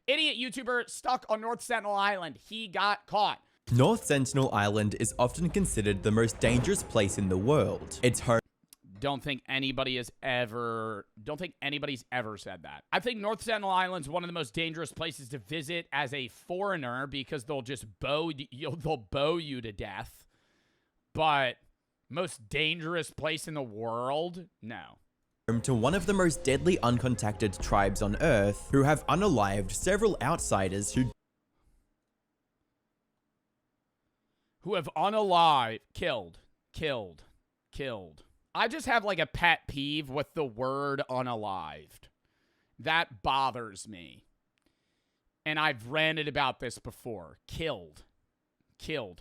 Idiot YouTuber stuck on North Sentinel Island. He got caught. North Sentinel Island is often considered the most dangerous place in the world. It's home. Don't think anybody's ever said that. I think North Sentinel Island's one of the most dangerous places to visit as a foreigner because they'll just bow you to death. But most dangerous place in the world? No. To one of the most deadly uncontacted tribes on Earth, who have unalived several outsiders who have killed. I just have like a pet peeve with the word unalived. That bothers me. And I've ranted about this before. Killed,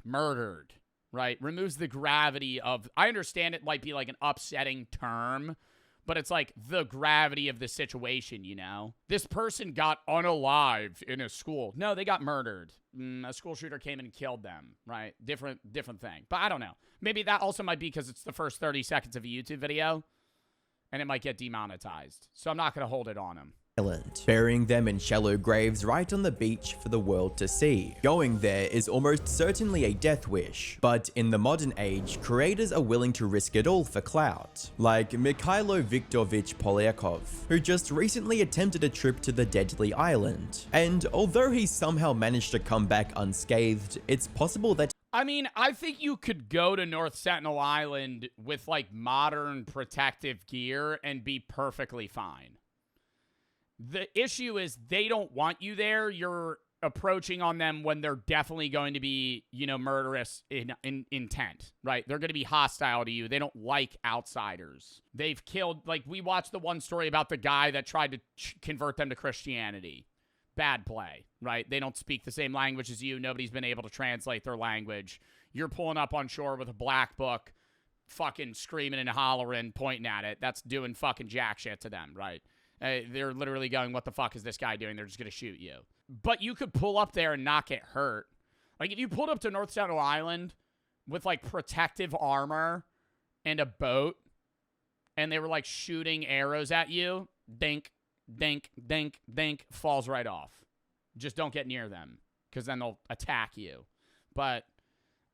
murdered, right? Removes the gravity of, I understand it might be like an upsetting term, but it's like the gravity of the situation, you know? This person got unalived in a school. No, they got murdered. A school shooter came and killed them, right? Different thing. But I don't know. Maybe that also might be because it's the first 30 seconds of a YouTube video, and it might get demonetized. So I'm not going to hold it on him. Burying them in shallow graves right on the beach for the world to see. Going there is almost certainly a death wish, but in the modern age, creators are willing to risk it all for clout, like Mikhailo Viktorovich Polyakov, who just recently attempted a trip to the deadly island. And although he somehow managed to come back unscathed, it's possible that I mean, I think you could go to North Sentinel Island with like modern protective gear and be perfectly fine. The issue is they don't want you there. You're approaching on them when they're definitely going to be, you know, murderous in intent, right? They're going to be hostile to you. They don't like outsiders. They've killed, like, we watched the one story about the guy that tried to convert them to Christianity. Bad play, right? They don't speak the same language as you. Nobody's been able to translate their language. You're pulling up on shore with a black book, fucking screaming and hollering, pointing at it. That's doing fucking jack shit to them, right? They're literally going, what the fuck is this guy doing? They're just going to shoot you. But you could pull up there and not get hurt. Like, if you pulled up to North Sentinel Island with, like, protective armor and a boat, and they were, like, shooting arrows at you, dink, dink, dink, dink, falls right off. Just don't get near them, because then they'll attack you. But,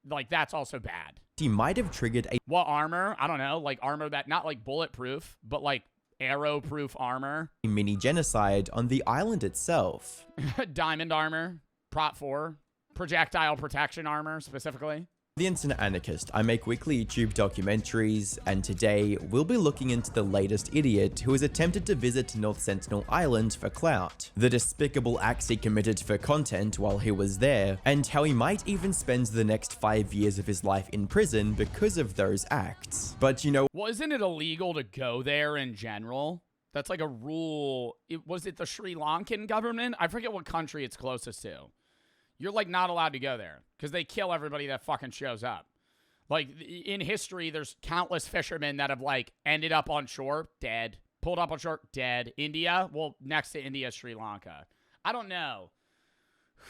like, that's also bad. he might have triggered a... What armor? I don't know. Like, armor that, not, like, bulletproof, but, like, arrow-proof armor. mini genocide on the island itself. Diamond armor, Prot 4, projectile protection armor specifically. The Internet Anarchist. I make weekly YouTube documentaries, and today we'll be looking into the latest idiot who has attempted to visit North Sentinel Island for clout, the despicable acts he committed for content while he was there, and how he might even spend the next 5 years of his life in prison because of those acts. But you know, well, isn't it illegal to go there in general? That's like a rule. Was it the Sri Lankan government? I forget what country it's closest to. You're, like, not allowed to go there because they kill everybody that fucking shows up. Like, in history, there's countless fishermen that have, like, ended up on shore, dead. Pulled up on shore, dead. India? Well, next to India, Sri Lanka. I don't know.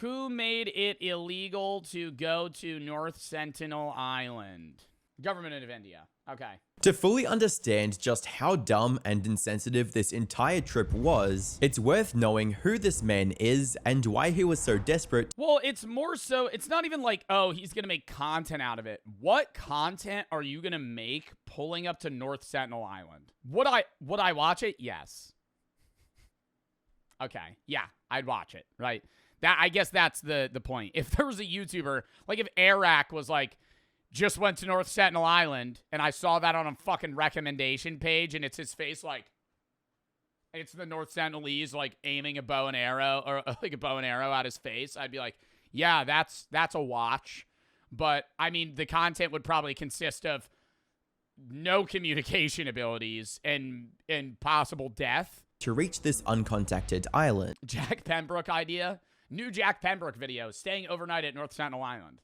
Who made it illegal to go to North Sentinel Island? Government of India. Okay. To fully understand just how dumb and insensitive this entire trip was, it's worth knowing who this man is and why he was so desperate. Well, it's more so, it's not even like, oh, he's going to make content out of it. What content are you going to make pulling up to North Sentinel Island? Would I watch it? Yes. Okay. Yeah, I'd watch it, right? I guess that's the point. If there was a YouTuber, like if Eric was like, just went to North Sentinel Island, and I saw that on a fucking recommendation page, and it's his face, like, it's the North Sentinelese, like, aiming a bow and arrow, or, like, a bow and arrow at his face, I'd be like, yeah, that's a watch. But, I mean, the content would probably consist of no communication abilities and possible death. To reach this uncontacted island. Jack Pembroke idea? New Jack Pembroke video, staying overnight at North Sentinel Island.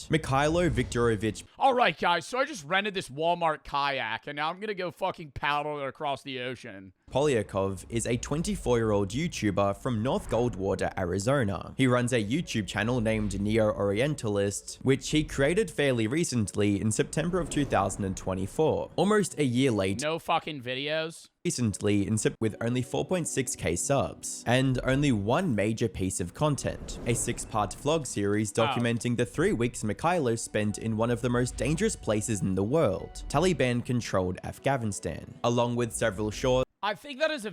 Mikhailo Viktorovich. All right, guys, so I just rented this Walmart kayak, and now I'm going to go fucking paddle it across the ocean. Polyakov is a 24-year-old YouTuber from North Goldwater, Arizona. He runs a YouTube channel named Neo-Orientalist, which he created fairly recently in September of 2024. Almost a year later. No fucking videos? recently in with only 4.6k subs, and only one major piece of content, a 6-part vlog series documenting the 3 weeks Mikhailo spent in one of the most dangerous places in the world, Taliban-controlled Afghanistan, along with several short. I think that is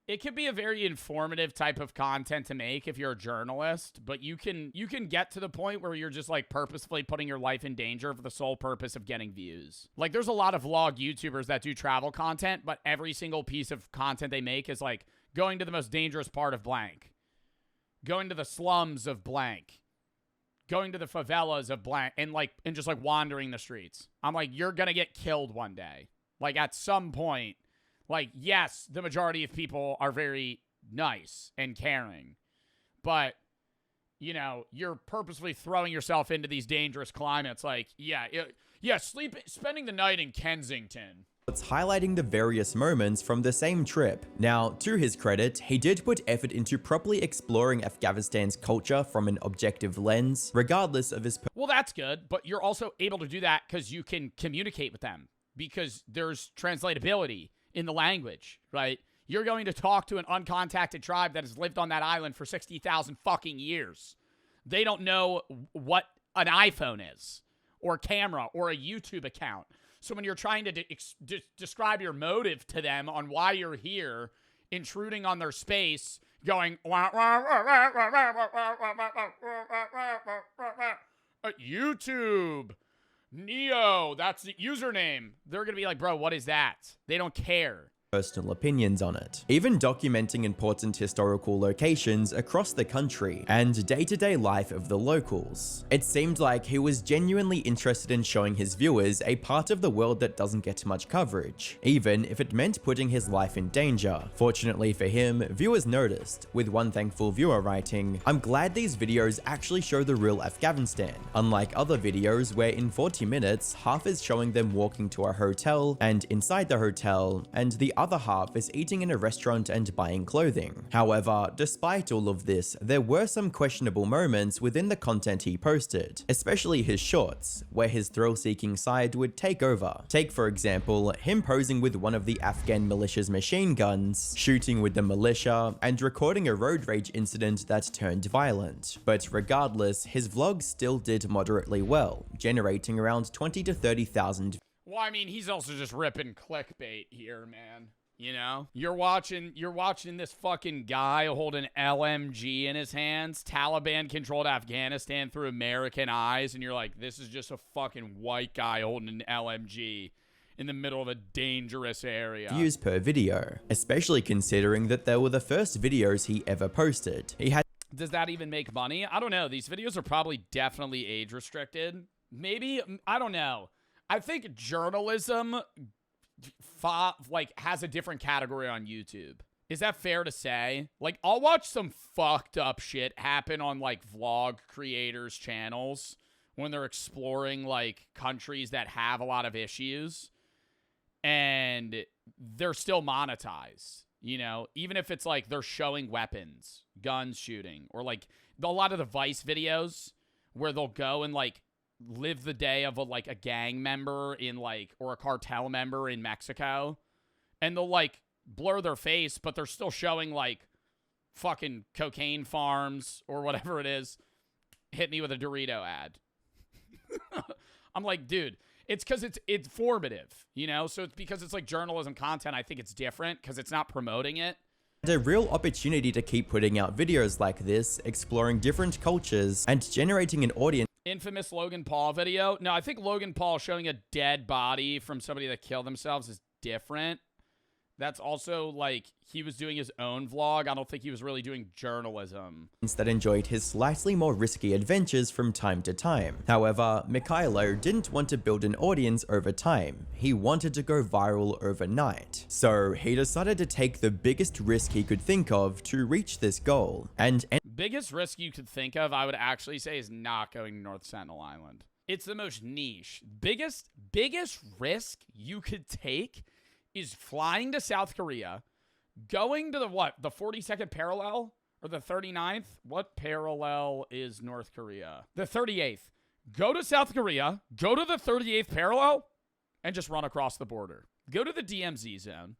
it could be a very informative type of content to make if you're a journalist, but you can get to the point where you're just like purposefully putting your life in danger for the sole purpose of getting views. Like there's a lot of vlog YouTubers that do travel content, but every single piece of content they make is like going to the most dangerous part of blank, going to the slums of blank, going to the favelas of blank, and just like wandering the streets. I'm like, you're gonna get killed one day. Like at some point. Like, yes, the majority of people are very nice and caring, but, you know, you're purposely throwing yourself into these dangerous climates. Like, spending the night in Kensington. It's highlighting the various moments from the same trip. Now, to his credit, he did put effort into properly exploring Afghanistan's culture from an objective lens, regardless of his. Well, that's good, but you're also able to do that because you can communicate with them, because there's translatability in the language, right? You're going to talk to an uncontacted tribe that has lived on that island for 60,000 fucking years. They don't know what an iPhone is, or camera, or a YouTube account. So when you're trying to describe your motive to them on why you're here, intruding on their space, going, YouTube, Neo, that's the username. They're going to be like, bro, what is that? They don't care. Personal opinions on it, even documenting important historical locations across the country and day-to-day life of the locals. It seemed like he was genuinely interested in showing his viewers a part of the world that doesn't get much coverage, even if it meant putting his life in danger. Fortunately for him, viewers noticed, with one thankful viewer writing, "I'm glad these videos actually show the real Afghanistan, unlike other videos where in 40 minutes, half is showing them walking to a hotel and inside the hotel, and the other half is eating in a restaurant and buying clothing." However, despite all of this, there were some questionable moments within the content he posted, especially his shorts, where his thrill-seeking side would take over. Take, for example, him posing with one of the Afghan militia's machine guns, shooting with the militia, and recording a road rage incident that turned violent. But regardless, his vlogs still did moderately well, generating around 20 to 30,000. Well, I mean, he's also just ripping clickbait here, man. You know, you're watching this fucking guy hold an LMG in his hands, Taliban-controlled Afghanistan through American eyes, and you're like, this is just a fucking white guy holding an LMG in the middle of a dangerous area. Views per video, especially considering that they were the first videos he ever posted. Does that even make money? I don't know. These videos are probably definitely age restricted. Maybe, I don't know. I think journalism has a different category on YouTube. Is that fair to say? Like, I'll watch some fucked up shit happen on like vlog creators' channels when they're exploring like countries that have a lot of issues, and they're still monetized, you know, even if it's like they're showing weapons, guns shooting, or like a lot of the Vice videos where they'll go and like live the day of a gang member in like, or a cartel member in Mexico, and they'll like blur their face, but they're still showing like fucking cocaine farms or whatever it is. Hit me with a Dorito ad. I'm like, dude, it's because it's informative, you know? So it's because it's like journalism content. I think it's different because it's not promoting it. A real opportunity to keep putting out videos like this, exploring different cultures and generating an audience. Infamous Logan Paul video. No, I think Logan Paul showing a dead body from somebody that killed themselves is different. That's also like he was doing his own vlog. I don't think he was really doing journalism. That enjoyed his slightly more risky adventures from time to time. However, Mikhailo didn't want to build an audience over time. He wanted to go viral overnight. So he decided to take the biggest risk he could think of to reach this goal. And biggest risk you could think of, I would actually say, is not going to North Sentinel Island. It's the most niche. Biggest risk you could take is flying to South Korea, going to the 42nd parallel or the 39th? What parallel is North Korea? The 38th. Go to South Korea, go to the 38th parallel, and just run across the border. Go to the DMZ zone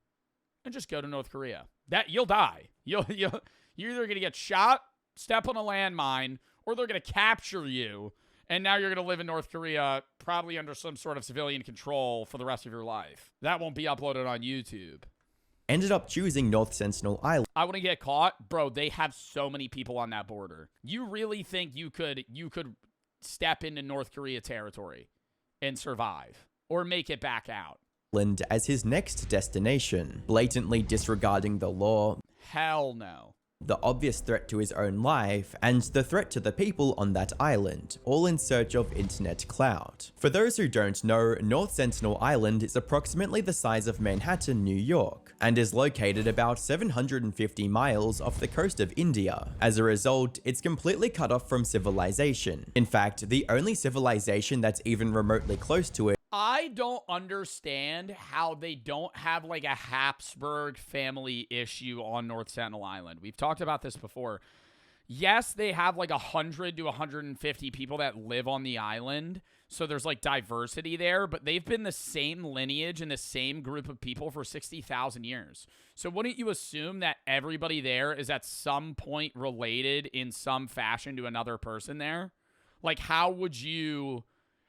and just go to North Korea. That you'll die. You're either going to get shot, step on a landmine, or they're going to capture you, and now you're going to live in North Korea, probably under some sort of civilian control for the rest of your life. That won't be uploaded on YouTube. Ended up choosing North Sentinel Island. I wouldn't get caught. Bro, they have so many people on that border. You really think you could step into North Korea territory and survive or make it back out? As his next destination, blatantly disregarding the law, Hell no. the obvious threat to his own life, and the threat to the people on that island, all in search of internet clout. For those who don't know, North Sentinel Island is approximately the size of Manhattan, New York, and is located about 750 miles off the coast of India. As a result, it's completely cut off from civilization. In fact, the only civilization that's even remotely close to it. I don't understand how they don't have like a Habsburg family issue on North Sentinel Island. We've talked about this before. Yes, they have like 100 to 150 people that live on the island, so there's like diversity there, but they've been the same lineage and the same group of people for 60,000 years. So wouldn't you assume that everybody there is at some point related in some fashion to another person there? Like, how would you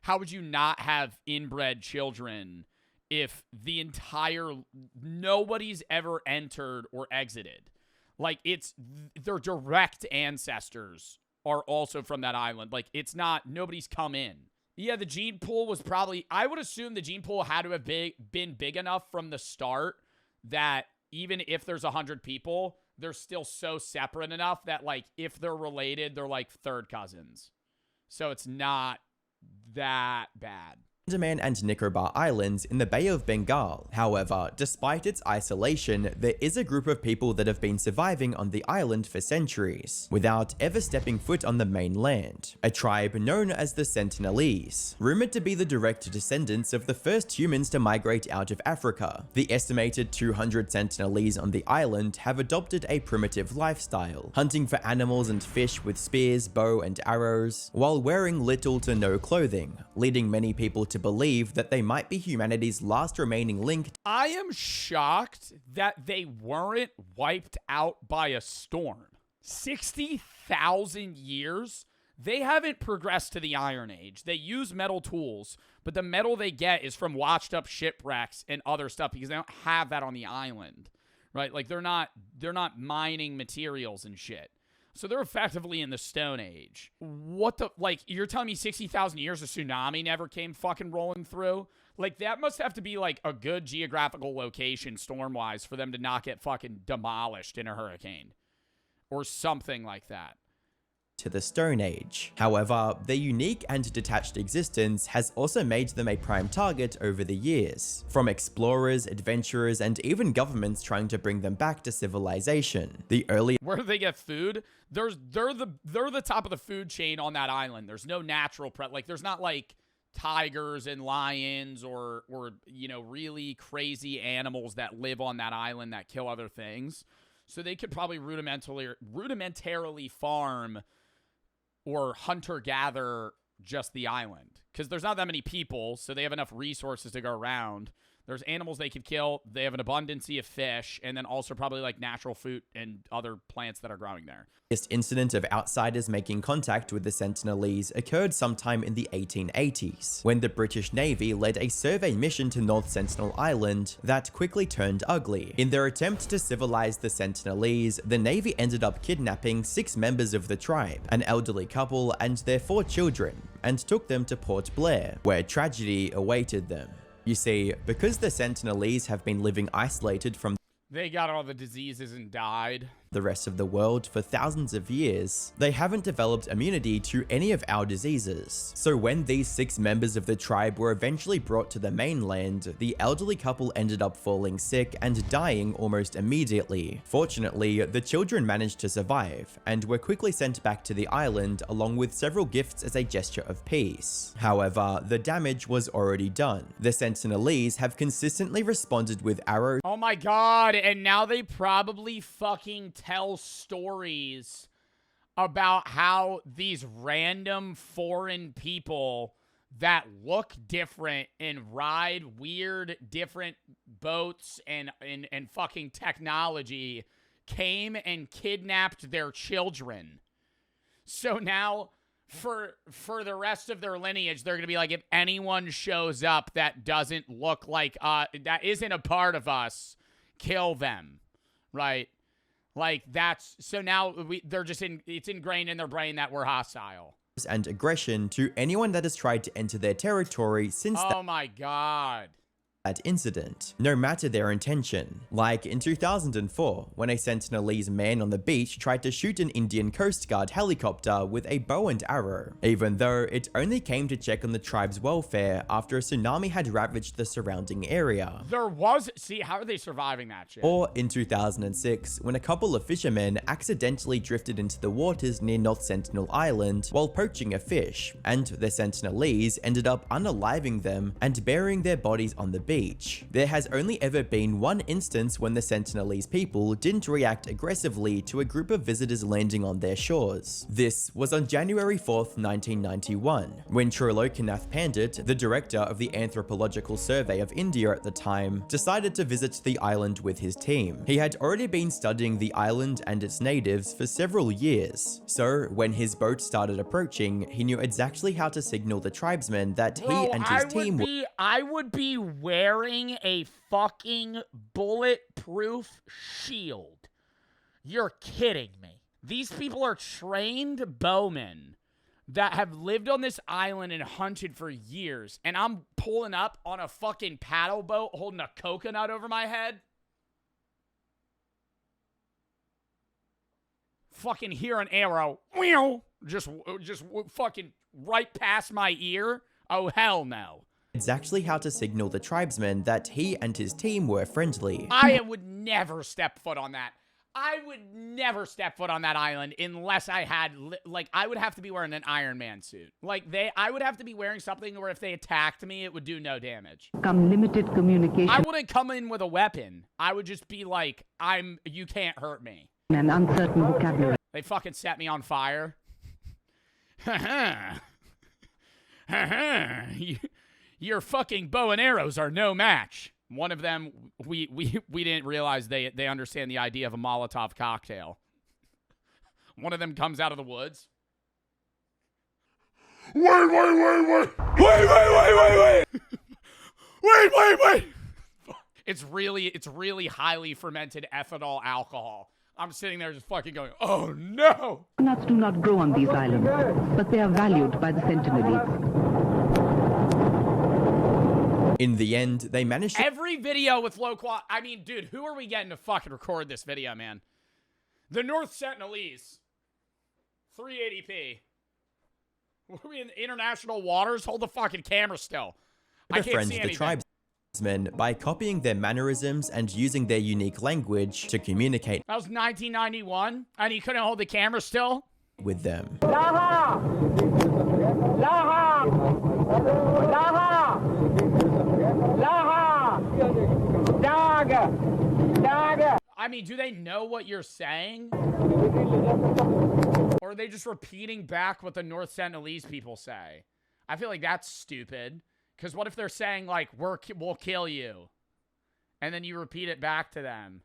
not have inbred children if nobody's ever entered or exited? Like, their direct ancestors are also from that island. Like, it's not, nobody's come in. Yeah, the gene pool was probably, I would assume the gene pool had to have been big enough from the start that even if there's 100 people, they're still so separate enough that, like, if they're related, they're like third cousins. So it's not that bad. Andaman and Nicobar Islands in the Bay of Bengal. However, despite its isolation, there is a group of people that have been surviving on the island for centuries, without ever stepping foot on the mainland. A tribe known as the Sentinelese, rumored to be the direct descendants of the first humans to migrate out of Africa. The estimated 200 Sentinelese on the island have adopted a primitive lifestyle, hunting for animals and fish with spears, bow, and arrows, while wearing little to no clothing, leading many people to believe that they might be humanity's last remaining link. I am shocked that they weren't wiped out by a storm. 60,000 years? They haven't progressed to the Iron Age. They use metal tools, but the metal they get is from washed up shipwrecks and other stuff because they don't have that on the island, right? Like, they're not mining materials and shit. So they're effectively in the Stone Age. What the, like, you're telling me 60,000 years a tsunami never came fucking rolling through? Like, that must have to be, like, a good geographical location storm-wise for them to not get fucking demolished in a hurricane. Or something like that. To the Stone Age. However, their unique and detached existence has also made them a prime target over the years, from explorers, adventurers, and even governments trying to bring them back to civilization. The early Where do they get food? They're the top of the food chain on that island. There's no natural like, there's not like tigers and lions or you know, really crazy animals that live on that island that kill other things. So they could probably rudimentarily farm or hunter-gather just the island. Because there's not that many people, so they have enough resources to go around. There's animals they could kill. They have an abundance of fish, and then also probably like natural fruit and other plants that are growing there. This incident of outsiders making contact with the Sentinelese occurred sometime in the 1880s, when the British Navy led a survey mission to North Sentinel Island that quickly turned ugly. In their attempt to civilize the Sentinelese, the Navy ended up kidnapping 6 members of the tribe, an elderly couple and their 4 children, and took them to Port Blair, where tragedy awaited them. You see, because the Sentinelese have been living isolated from They got all the diseases and died. the rest of the world for thousands of years, they haven't developed immunity to any of our diseases. So when these 6 members of the tribe were eventually brought to the mainland, the elderly couple ended up falling sick and dying almost immediately. Fortunately, the children managed to survive, and were quickly sent back to the island along with several gifts as a gesture of peace. However, the damage was already done. The Sentinelese have consistently responded with arrows. Oh my god, and now they probably fucking tell stories about how these random foreign people that look different and ride weird different boats and fucking technology came and kidnapped their children. So now for the rest of their lineage, they're going to be like, if anyone shows up that doesn't look like that isn't a part of us, kill them. Right? Like that's so now they're just it's ingrained in their brain that we're hostile. And aggression to anyone that has tried to enter their territory since oh my god. that incident, no matter their intention. Like in 2004, when a Sentinelese man on the beach tried to shoot an Indian Coast Guard helicopter with a bow and arrow, even though it only came to check on the tribe's welfare after a tsunami had ravaged the surrounding area. See, how are they surviving that shit? Or in 2006, when a couple of fishermen accidentally drifted into the waters near North Sentinel Island while poaching a fish, and the Sentinelese ended up unaliving them and burying their bodies on the beach. There has only ever been one instance when the Sentinelese people didn't react aggressively to a group of visitors landing on their shores. This was on January 4th, 1991, when Trilokanath Pandit, the director of the Anthropological Survey of India at the time, decided to visit the island with his team. He had already been studying the island and its natives for several years, so when his boat started approaching, he knew exactly how to signal the tribesmen that he and his team I would be wearing a fucking bulletproof shield. You're kidding me. These people are trained bowmen that have lived on this island and hunted for years, and I'm pulling up on a fucking paddle boat holding a coconut over my head. Fucking hear an arrow, just fucking right past my ear. Oh, hell no. exactly how to signal the tribesmen that he and his team were friendly. I would never step foot on that. I would never step foot on that island unless I had, like, I would have to be wearing an Iron Man suit. Like, I would have to be wearing something where if they attacked me, it would do no damage. Limited communication. I wouldn't come in with a weapon. I would just be like, you can't hurt me. An uncertain vocabulary. They fucking set me on fire. Your fucking bow and arrows are no match. One of them, we didn't realize they understand the idea of a Molotov cocktail. One of them comes out of the woods. Wait. It's really highly fermented ethanol alcohol. I'm sitting there just fucking going, oh no! Nuts do not grow on these islands, but they are valued by the Sentinelese. In the end, they managed to— Every video with low quality. I mean, dude, who are we getting to fucking record this video, man? The North Sentinelese. 380p. What are we in international waters? Hold the fucking camera still. I can't befriend see the anything. tribesmen by copying their mannerisms and using their unique language to communicate That was 1991, and he couldn't hold the camera still? with them. I mean, do they know what you're saying? Or are they just repeating back what the North Sentinelese people say? I feel like that's stupid. Because what if they're saying, like, we'll kill you? And then you repeat it back to them.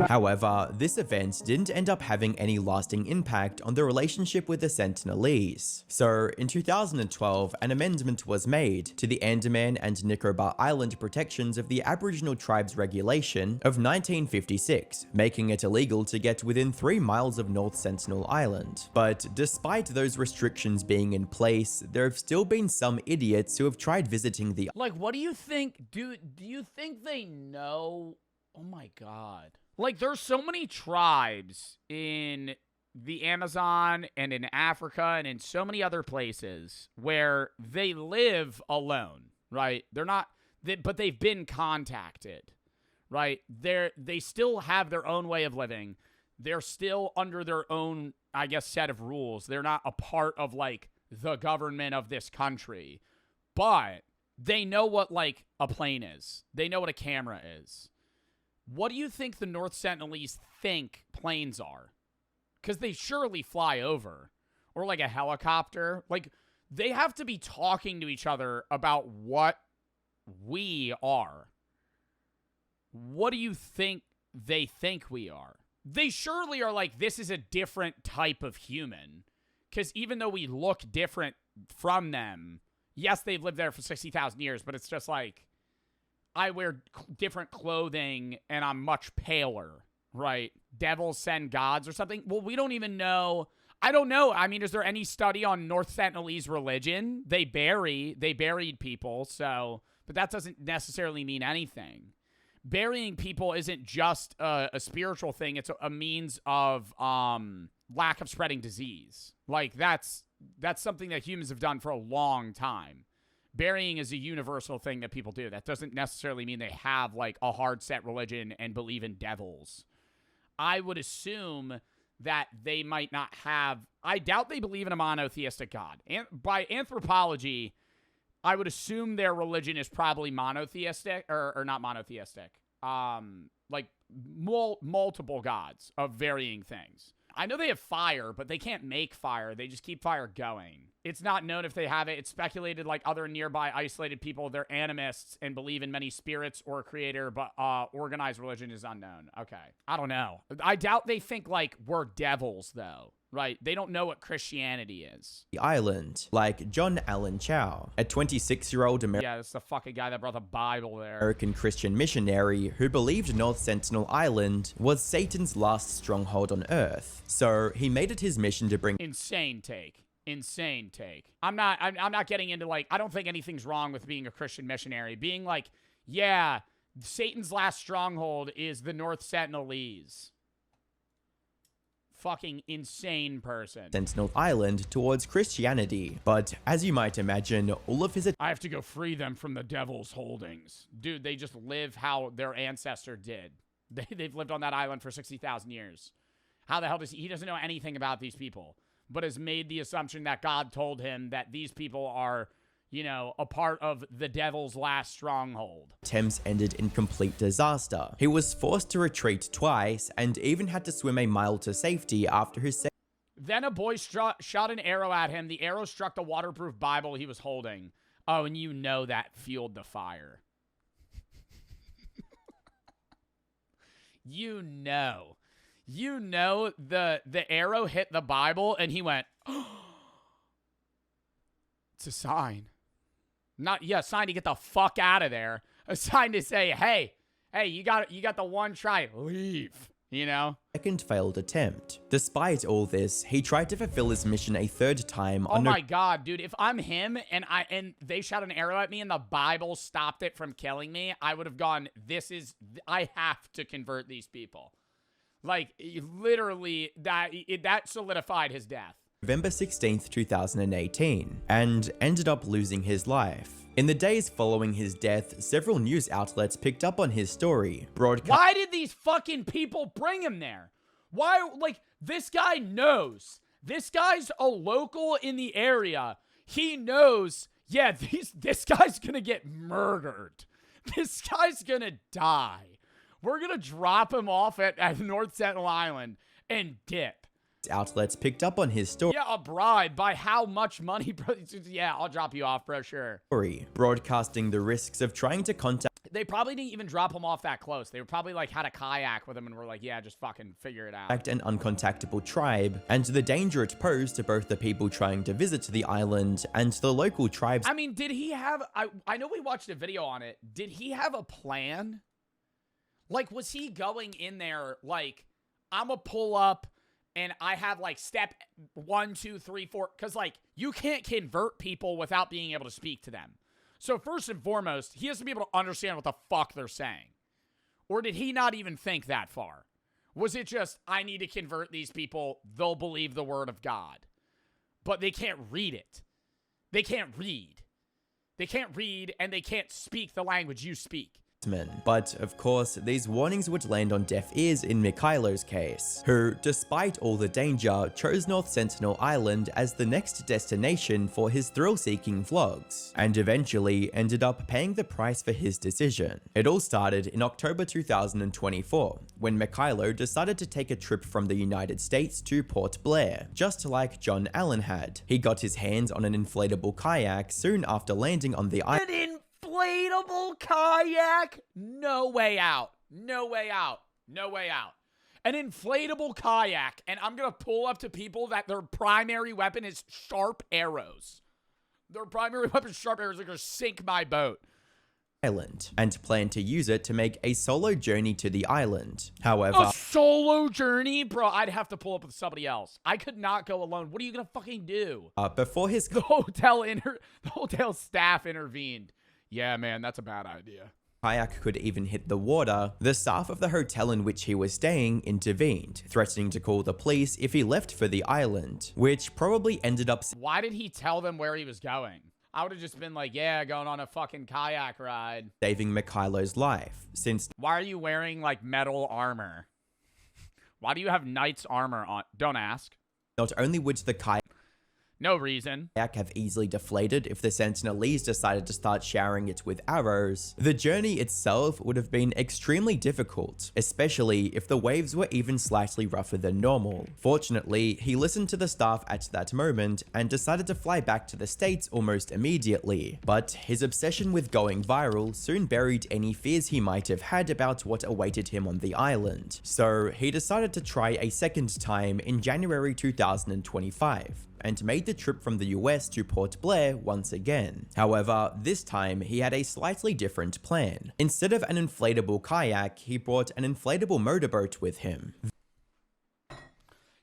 However, this event didn't end up having any lasting impact on the relationship with the Sentinelese. So, in 2012, an amendment was made to the Andaman and Nicobar Island Protections of the Aboriginal Tribes Regulation of 1956, making it illegal to get within 3 miles of North Sentinel Island. But despite those restrictions being in place, there have still been some idiots who have tried visiting the— Like, what do you think? Do you think they know? Oh my God. Like, there's so many tribes in the Amazon and in Africa and in so many other places where they live alone, right? They're not, but they've been contacted, right? They still have their own way of living. They're still under their own, I guess, set of rules. They're not a part of, like, the government of this country. But they know what, like, a plane is. They know what a camera is. What do you think the North Sentinelese think planes are? because they surely fly over. Or like a helicopter. Like, they have to be talking to each other about what we are. What do you think they think we are? They surely are like, this is a different type of human. Because even though we look different from them, yes, they've lived there for 60,000 years, but it's just like, I wear different clothing and I'm much paler, right? Devils send gods or something. Well, we don't even know. I don't know. I mean, is there any study on North Sentinelese religion? They buried people, so, but that doesn't necessarily mean anything. Burying people isn't just a spiritual thing. It's a means of lack of spreading disease. Like, that's something that humans have done for a long time. Burying is a universal thing that people do. That doesn't necessarily mean they have, like, a hard set religion and believe in devils. I would assume that they might not have... I doubt they believe in a monotheistic God. And by anthropology, I would assume their religion is probably monotheistic, or not monotheistic. Like, multiple gods of varying things. I know they have fire, but they can't make fire. They just keep fire going. It's not known if they have it. It's speculated like other nearby isolated people, they're animists and believe in many spirits or a creator, but organized religion is unknown. Okay. I don't know. I doubt they think like we're devils, though. Right? They don't know what Christianity is. The island, like John Allen Chow, a 26-year-old Yeah, that's the fucking guy that brought the Bible there. American Christian missionary who believed North Sentinel Island was Satan's last stronghold on Earth. So he made it his mission to bring... Insane take. Insane take. I'm not getting into like, I don't think anything's wrong with being a Christian missionary. Being like, yeah, Satan's last stronghold is the North Sentinelese. Fucking insane person. Sentinel Island towards Christianity, but as you might imagine, all of his... I have to go free them from the devil's holdings. Dude, they just live how their ancestor did. They've lived on that island for 60,000 years. How the hell does he doesn't know anything about these people, but has made the assumption that God told him that these people are, you know, a part of the devil's last stronghold. Attempts ended in complete disaster. He was forced to retreat twice and even had to swim a mile to safety after his... Then a boy shot an arrow at him. The arrow struck the waterproof Bible he was holding. Oh, and you know that fueled the fire. You know the arrow hit the Bible and he went, oh, it's a sign. Not, yeah, a sign to get the fuck out of there. A sign to say, hey, you got the one try, leave, you know? Second failed attempt. Despite all this, he tried to fulfill his mission a third time. Oh my God, dude, if I'm him and they shot an arrow at me and the Bible stopped it from killing me, I would have gone, I have to convert these people. Like, literally, that solidified his death. November 16th, 2018, and ended up losing his life. In the days following his death, several news outlets picked up on his story, Why did these fucking people bring him there? Why, like, this guy knows. This guy's a local in the area. He knows, yeah, this guy's gonna get murdered. This guy's gonna die. We're gonna drop him off at North Sentinel Island and dip. Outlets picked up on his story. Yeah, a bribe. By how much money, bro? Yeah, I'll drop you off, bro, sure. Broadcasting the risks of trying to contact... They probably didn't even drop him off that close. They were probably like had a kayak with him and were like, yeah, just fucking figure it out. ...an uncontactable tribe, and the danger it posed to both the people trying to visit the island and the local tribes. I mean, did he have... I know we watched a video on it. Did he have a plan? Like, was he going in there like, I'm gonna pull up and I have like step 1, 2, 3, 4, because like you can't convert people without being able to speak to them. So first and foremost, he has to be able to understand what the fuck they're saying. Or did he not even think that far? Was it just, I need to convert these people, they'll believe the word of God. But they can't read it. They can't read. They can't read and they can't speak the language you speak. But of course, these warnings would land on deaf ears in Mikhailo's case, who, despite all the danger, chose North Sentinel Island as the next destination for his thrill-seeking vlogs, and eventually ended up paying the price for his decision. It all started in October 2024, when Mikhailo decided to take a trip from the United States to Port Blair, just like John Allen had. He got his hands on an inflatable kayak soon after landing on the island. Inflatable kayak? No way out. No way out. No way out. An inflatable kayak, and I'm going to pull up to people that their primary weapon is sharp arrows. Their primary weapon is sharp arrows. They're going to sink my boat. Island, and planned to use it to make a solo journey to the island. However, a solo journey? Bro, I'd have to pull up with somebody else. I could not go alone. What are you going to fucking do? Before his The hotel staff intervened. Yeah, man, that's a bad idea. Kayak could even hit the water, the staff of the hotel in which he was staying intervened, threatening to call the police if he left for the island, which probably ended up... Why did he tell them where he was going? I would have just been like, yeah, going on a fucking kayak ride. Saving Mikhailo's life, since... Why are you wearing, like, metal armor? Why do you have knight's armor on? Don't ask. Not only would the kayak... No reason. Have easily deflated if the Sentinelese decided to start showering it with arrows, the journey itself would have been extremely difficult, especially if the waves were even slightly rougher than normal. Fortunately, he listened to the staff at that moment and decided to fly back to the States almost immediately. But his obsession with going viral soon buried any fears he might have had about what awaited him on the island. So he decided to try a second time in January 2025. And made the trip from the US to Port Blair once again. However, this time he had a slightly different plan. Instead of an inflatable kayak, he brought an inflatable motorboat with him.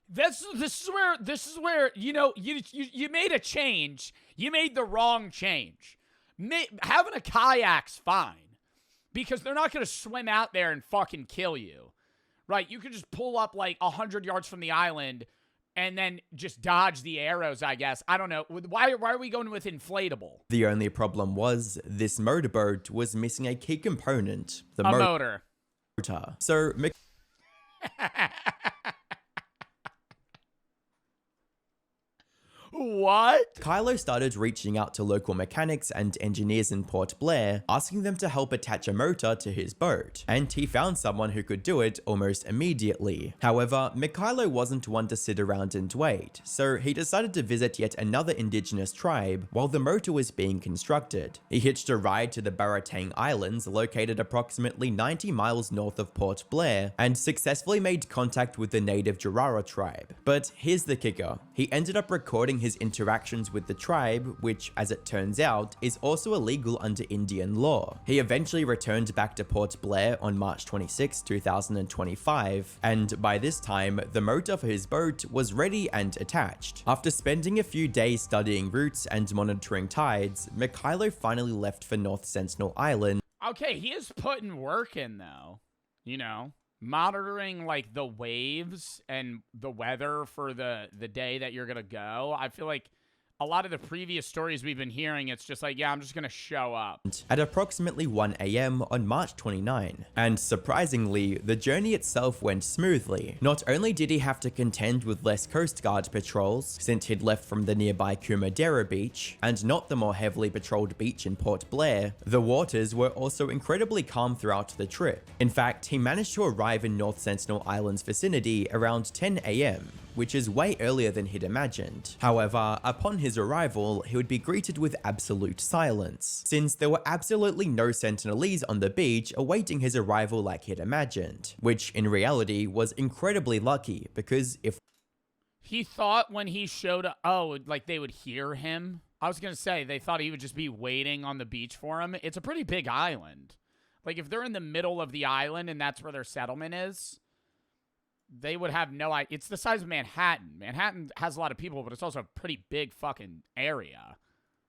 This is where you know you made a change. You made the wrong change. Having a kayak's fine because they're not gonna swim out there and fucking kill you, right? You can just pull up like 100 yards from the island and then just dodge the arrows, I guess. I don't know. Why are we going with inflatable? The only problem was this motorboat was missing a key component. The motor. So What? Kylo started reaching out to local mechanics and engineers in Port Blair, asking them to help attach a motor to his boat, and he found someone who could do it almost immediately. However, Mikhailo wasn't one to sit around and wait, so he decided to visit yet another indigenous tribe while the motor was being constructed. He hitched a ride to the Baratang Islands, located approximately 90 miles north of Port Blair, and successfully made contact with the native Jarara tribe. But here's the kicker. He ended up recording his interactions with the tribe, which, as it turns out, is also illegal under Indian law. He eventually returned back to Port Blair on March 26, 2025, and by this time, the motor for his boat was ready and attached. After spending a few days studying routes and monitoring tides, Mikhailo finally left for North Sentinel Island. Okay, he is putting work in, though. You know? Monitoring like the waves and the weather for the day that you're gonna go. I feel like a lot of the previous stories we've been hearing, it's just like, yeah, I'm just gonna show up. At approximately 1 AM on March 29, and surprisingly, the journey itself went smoothly. Not only did he have to contend with less Coast Guard patrols, since he'd left from the nearby Kumadera beach, and not the more heavily patrolled beach in Port Blair, the waters were also incredibly calm throughout the trip. In fact, he managed to arrive in North Sentinel Island's vicinity around 10 AM, which is way earlier than he'd imagined. However, upon his arrival, he would be greeted with absolute silence, since there were absolutely no Sentinelese on the beach awaiting his arrival like he'd imagined, which in reality was incredibly lucky, because if he thought when he showed up, oh, like they would hear him. I was gonna say, they thought he would just be waiting on the beach for him. It's a pretty big island. Like if they're in the middle of the island and that's where their settlement is, they would have no idea. It's the size of Manhattan. Manhattan has a lot of people, but it's also a pretty big fucking area.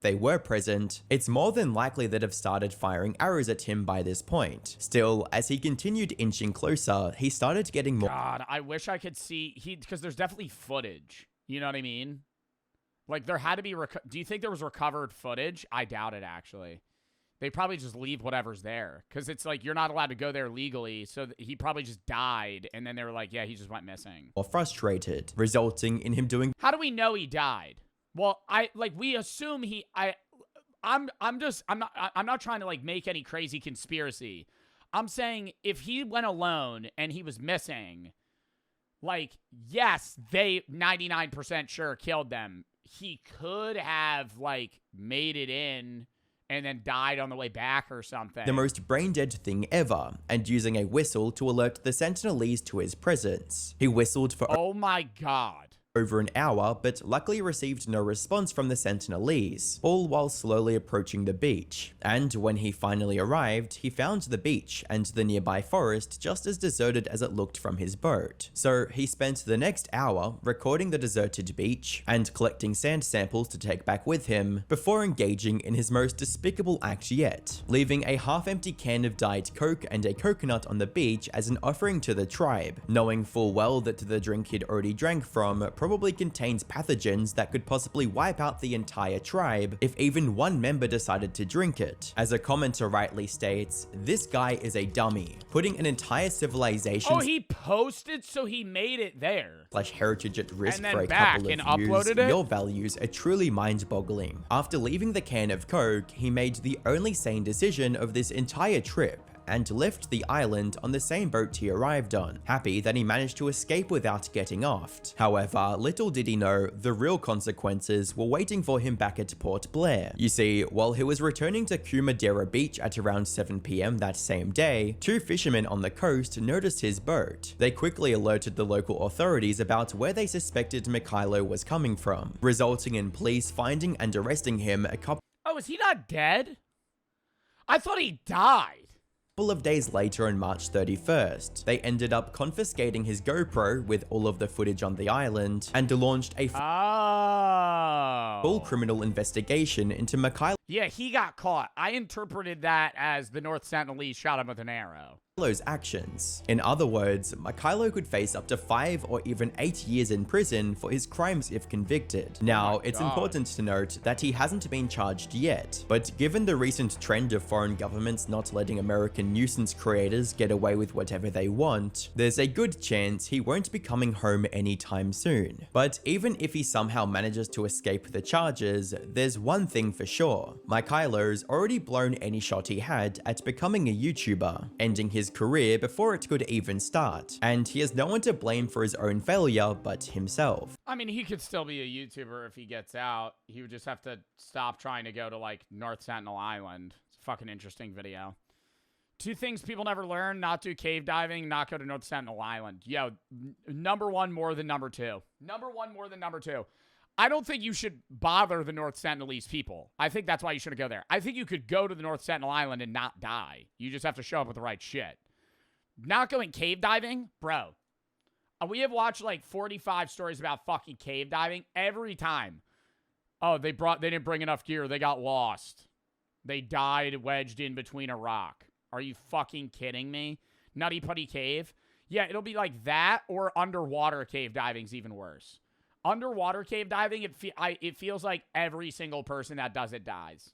They were present, it's more than likely they'd have started firing arrows at him by this point. Still, as he continued inching closer, he started getting more— God, I wish I could see— because there's definitely footage. You know what I mean? Like, there had to be— do you think there was recovered footage? I doubt it, actually. They probably just leave whatever's there because it's like you're not allowed to go there legally. So he probably just died, and then they were like, yeah, he just went missing. Or frustrated, resulting in him doing. How do we know he died? Well, we assume I'm not trying to like make any crazy conspiracy. I'm saying if he went alone and he was missing, like, yes, they 99% sure killed them. He could have like made it in and then died on the way back or something. The most brain-dead thing ever, and using a whistle to alert the Sentinelese to his presence. He whistled for oh my god. over an hour, but luckily received no response from the Sentinelese, all while slowly approaching the beach. And when he finally arrived, he found the beach and the nearby forest just as deserted as it looked from his boat. So he spent the next hour recording the deserted beach and collecting sand samples to take back with him, before engaging in his most despicable act yet, leaving a half-empty can of Diet Coke and a coconut on the beach as an offering to the tribe, knowing full well that the drink he'd already drank from probably contains pathogens that could possibly wipe out the entire tribe if even one member decided to drink it. As a commenter rightly states, this guy is a dummy, putting an entire civilization Oh, he posted so he made it there. / heritage at risk And then for a back couple and of views. uploaded it? Your values are truly mind-boggling. After leaving the can of Coke, he made the only sane decision of this entire trip and left the island on the same boat he arrived on, happy that he managed to escape without getting offed. However, little did he know the real consequences were waiting for him back at Port Blair. You see, while he was returning to Kumadera Beach at around 7 PM that same day, 2 fishermen on the coast noticed his boat. They quickly alerted the local authorities about where they suspected Mikhailo was coming from, resulting in police finding and arresting him a couple Oh, is he not dead? I thought he died. of days later on March 31st. They ended up confiscating his GoPro with all of the footage on the island and launched a full criminal investigation into Mikhailo. Yeah, he got caught. I interpreted that as the North Sentinelese shot him with an arrow. Mikailo's actions. In other words, Mikhailo could face up to 5 or even 8 years in prison for his crimes if convicted. Now, it's important to note that he hasn't been charged yet, but given the recent trend of foreign governments not letting American nuisance creators get away with whatever they want, there's a good chance he won't be coming home anytime soon. But even if he somehow manages to escape the charges, there's one thing for sure. Mikhailo's already blown any shot he had at becoming a YouTuber, ending his career before it could even start, and he has no one to blame for his own failure but himself. I mean, he could still be a YouTuber if he gets out. He would just have to stop trying to go to, like, North Sentinel Island. It's a fucking interesting video. 2 things people never learn: not do cave diving, not go to North Sentinel Island. Yo, number 1 more than number 2. Number 1 more than number 2. I don't think you should bother the North Sentinelese people. I think that's why you shouldn't go there. I think you could go to the North Sentinel Island and not die. You just have to show up with the right shit. Not going cave diving? Bro. We have watched like 45 stories about fucking cave diving. Every time. Oh, they didn't bring enough gear. They got lost. They died wedged in between a rock. Are you fucking kidding me? Nutty Putty Cave? Yeah, it'll be like that, or underwater cave diving's even worse. Underwater cave diving, it feels like every single person that does it dies.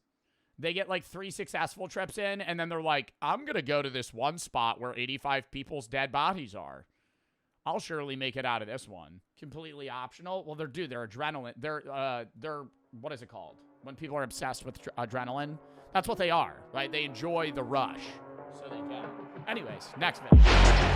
They get like 3 successful trips in, and then they're like, I'm going to go to this one spot where 85 people's dead bodies are. I'll surely make it out of this one. Completely optional. Well, they're adrenaline. They're what is it called? When people are obsessed with adrenaline? That's what they are, right? They enjoy the rush. So they go. Anyways, next video.